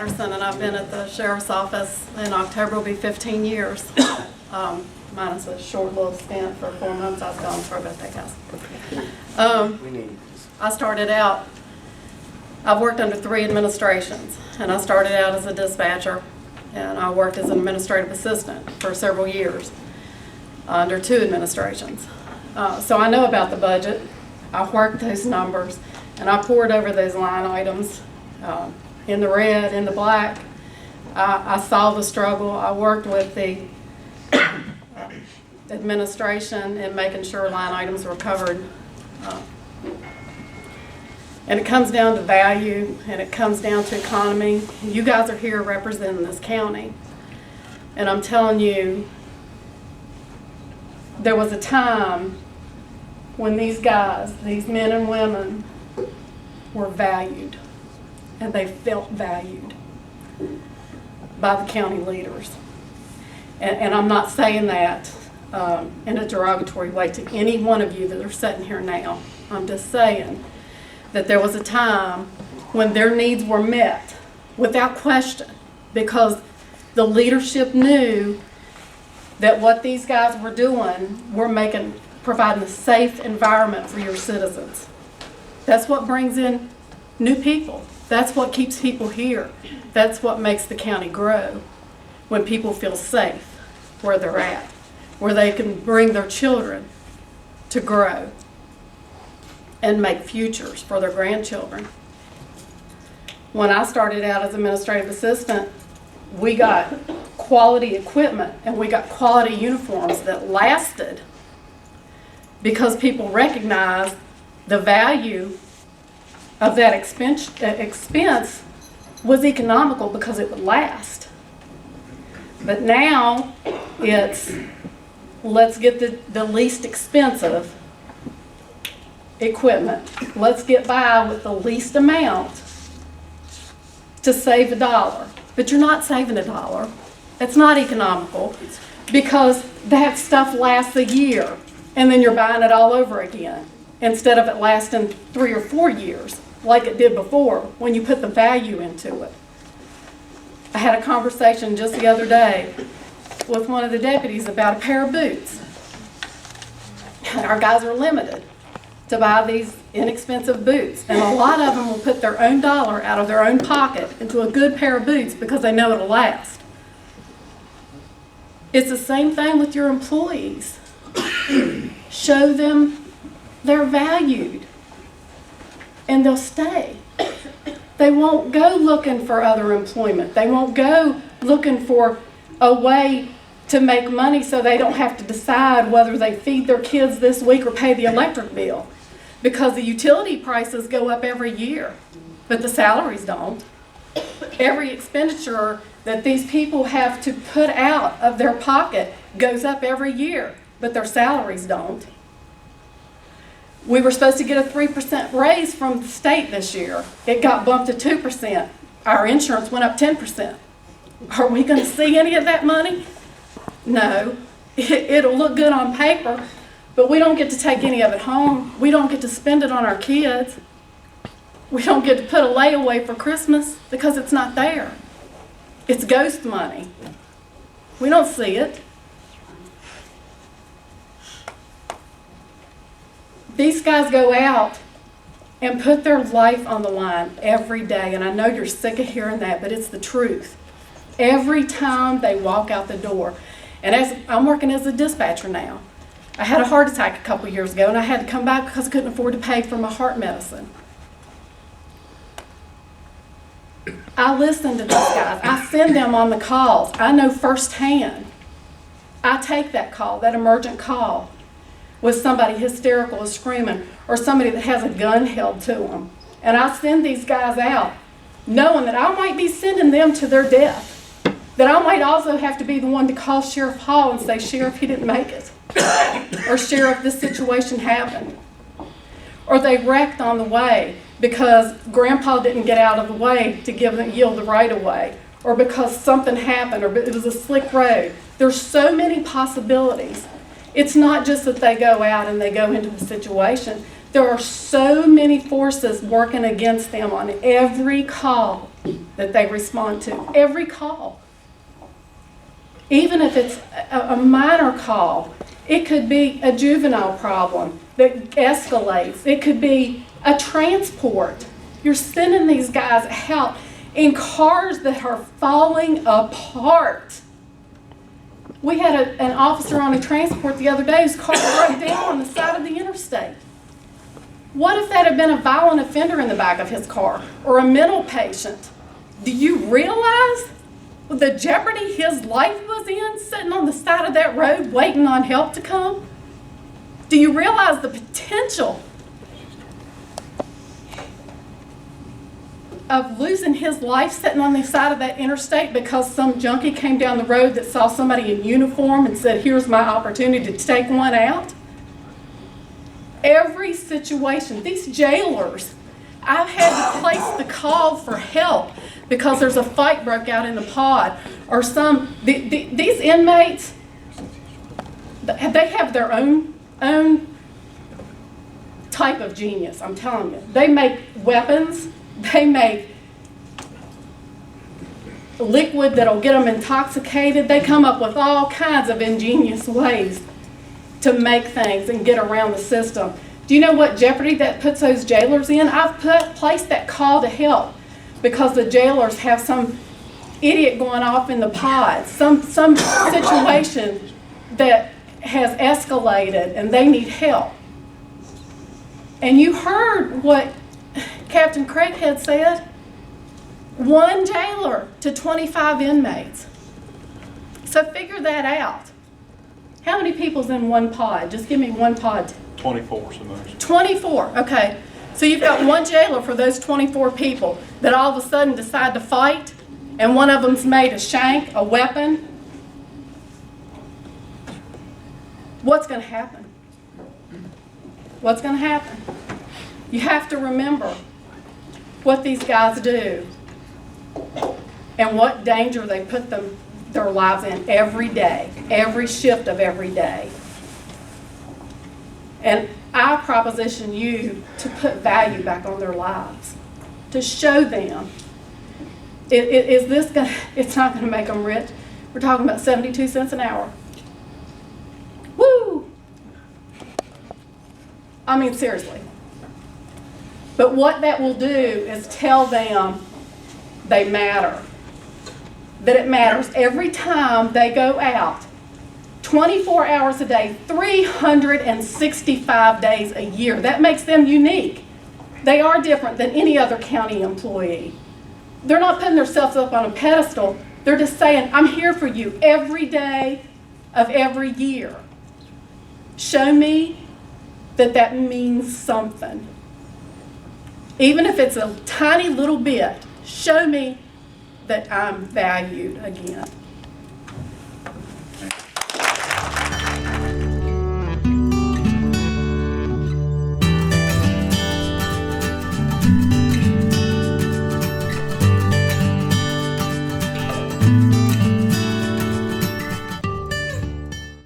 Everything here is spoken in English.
Patterson, and I've been at the Sheriff's Office in October will be 15 years. Minus a short little stint for 4 months I was gone for a birthday house. I started out, I've worked under 3 administrations, and I started out as a dispatcher, and I worked as an administrative assistant for several years under 2 administrations. So I know about the budget. I worked those numbers, and I poured over those line items in the red, in the black. I saw the struggle. I worked with the administration in making sure line items were covered. And it comes down to value, and it comes down to economy. You guys are here representing this county. And I'm telling you, there was a time when these guys, these men and women, were valued, and they felt valued by the county leaders. And I'm not saying that in a derogatory way to any one of you that are sitting here now. I'm just saying that there was a time when their needs were met without question, because the leadership knew that what these guys were doing were providing a safe environment for your citizens. That's what brings in new people. That's what keeps people here. That's what makes the county grow, when people feel safe where they're at, where they can bring their children to grow and make futures for their grandchildren. When I started out as administrative assistant, we got quality equipment and we got quality uniforms that lasted because people recognized the value of that expense was economical because it would last. But now it's, let's get the least expensive equipment. Let's get by with the least amount to save $1. But you're not saving $1. It's not economical, because that stuff lasts a year and then you're buying it all over again, instead of it lasting 3 or 4 years like it did before when you put the value into it. I had a conversation just the other day with one of the deputies about a pair of boots. Our guys are limited to buy these inexpensive boots, and a lot of them will put their own dollar out of their own pocket into a good pair of boots because they know it'll last. It's the same thing with your employees. Show them they're valued, and they'll stay. They won't go looking for other employment. They won't go looking for a way to make money so they don't have to decide whether they feed their kids this week or pay the electric bill. Because the utility prices go up every year, but the salaries don't. Every expenditure that these people have to put out of their pocket goes up every year, but their salaries don't. We were supposed to get a 3% raise from the state this year. It got bumped to 2%. Our insurance went up 10%. Are we going to see any of that money? No. It'll look good on paper, but we don't get to take any of it home. We don't get to spend it on our kids. We don't get to put a layaway for Christmas because it's not there. It's ghost money. We don't see it. These guys go out and put their life on the line every day, and I know you're sick of hearing that, but it's the truth. Every time they walk out the door, and as I'm working as a dispatcher now, I had a heart attack a couple years ago, and I had to come back because I couldn't afford to pay for my heart medicine. I listen to these guys. I send them on the calls. I know firsthand. I take that call, that emergent call, with somebody hysterical or screaming, or somebody that has a gun held to them. And I send these guys out knowing that I might be sending them to their death. That I might also have to be the one to call Sheriff Hall and say, Sheriff, he didn't make it. Or Sheriff, this situation happened. Or they wrecked on the way because Grandpa didn't get out of the way to yield the right of way. Or because something happened, or it was a slick road. There's so many possibilities. It's not just that they go out and they go into the situation. There are so many forces working against them on every call that they respond to. Every call. Even if it's a minor call, it could be a juvenile problem that escalates. It could be a transport. You're sending these guys out in cars that are falling apart. We had an officer on a transport the other day whose car broke down on the side of the interstate. What if that had been a violent offender in the back of his car or a mental patient? Do you realize the jeopardy his life was in sitting on the side of that road waiting on help to come? Do you realize the potential of losing his life sitting on the side of that interstate because some junkie came down the road that saw somebody in uniform and said, here's my opportunity to take one out? Every situation, these jailers, I've had to place the call for help because there's a fight broke out in the pod, or these inmates, they have their own type of genius, I'm telling you. They make weapons, they make liquid that'll get them intoxicated. They come up with all kinds of ingenious ways to make things and get around the system. Do you know what jeopardy that puts those jailers in? I've placed that call to help because the jailers have some idiot going off in the pod, some situation that has escalated and they need help. And you heard what Captain Craighead said, 1 jailer to 25 inmates. So figure that out. How many people's in one pod? Just give me one pod. 24 is the most. 24, okay. So you've got 1 jailer for those 24 people that all of a sudden decide to fight, and one of them's made a shank, a weapon. What's going to happen? What's going to happen? You have to remember what these guys do and what danger they put their lives in every day, every shift of every day. And I proposition you to put value back on their lives, to show them. It's not going to make them rich. We're talking about 72 cents an hour. Woo! I mean, seriously. But what that will do is tell them they matter. That it matters every time they go out. 24 hours a day, 365 days a year. That makes them unique. They are different than any other county employee. They're not putting themselves up on a pedestal. They're just saying, I'm here for you every day of every year. Show me that means something. Even if it's a tiny little bit, show me that I'm valued again.